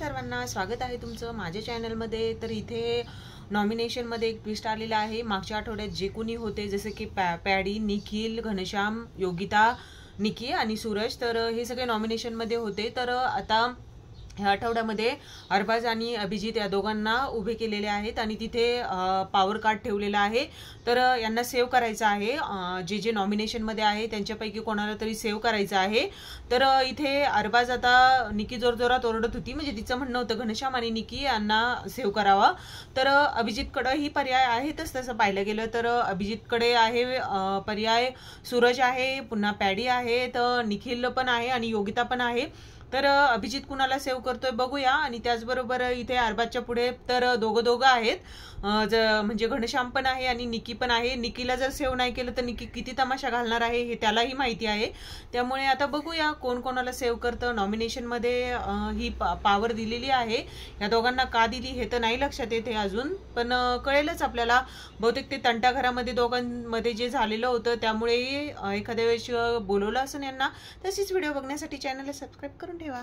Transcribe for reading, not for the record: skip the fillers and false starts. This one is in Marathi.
सर्वांना स्वागत आहे तुमचं माझ्या चॅनलमध्ये। तर इथे नॉमिनेशनमध्ये एक ट्विस्ट आलेला आहे। मागच्या आठवड्यात जे कोणी होते जसे की पॅडी, निखिल, घनश्याम, योगिता, निकी आणि सूरज, तर हे सगळे नॉमिनेशनमध्ये होते। तर आता ह्या आठवड्यामध्ये अरबाज आणि अभिजित या दोघांना उभे केलेले आहेत आणि तिथे पॉवर कार्ड ठेवलेला आहे। तर यांना सेव्ह करायचं आहे, जे जे नॉमिनेशनमध्ये आहे त्यांच्यापैकी कोणाला तरी सेव्ह करायचं आहे। तर इथे अरबाज आता निकी जोरजोरात ओरडत होती, म्हणजे तिचं म्हणणं होतं घनश्याम आणि निकी यांना सेव्ह करावा। तर अभिजितकडे ही पर्याय आहेतच तसं पाहिलं गेलं तर। अभिजितकडे आहे पर्याय, सूरज आहे, पुन्हा पॅडी आहे, तर निखिल पण आहे आणि योगिता पण आहे। तर अभिजित कुणाला सेव्ह करतोय बघूया। आणि त्याचबरोबर इथे अरबाजच्या पुढे तर दोघं आहेत, म्हणजे घनश्याम पण आहे आणि निकी पण आहे। निकीला जर सेव्ह नाही केलं तर निकी किती तमाशा घालणार आहे हे त्यालाही माहिती आहे। त्यामुळे आता बघूया कोण कोणाला सेव्ह करतं। नॉमिनेशनमध्ये ही पॉवर दिलेली आहे, या दोघांना का दिली हे तर नाही लक्षात येते अजून, पण कळेलच आपल्याला। बहुतेक ते तंटा घरामध्ये दोघांमध्ये जे झालेलं होतं त्यामुळे एखाद्या वेळेस बोलवलं असं यांना। तशीच व्हिडिओ बघण्यासाठी चॅनलला सबस्क्राईब करून ठेवा।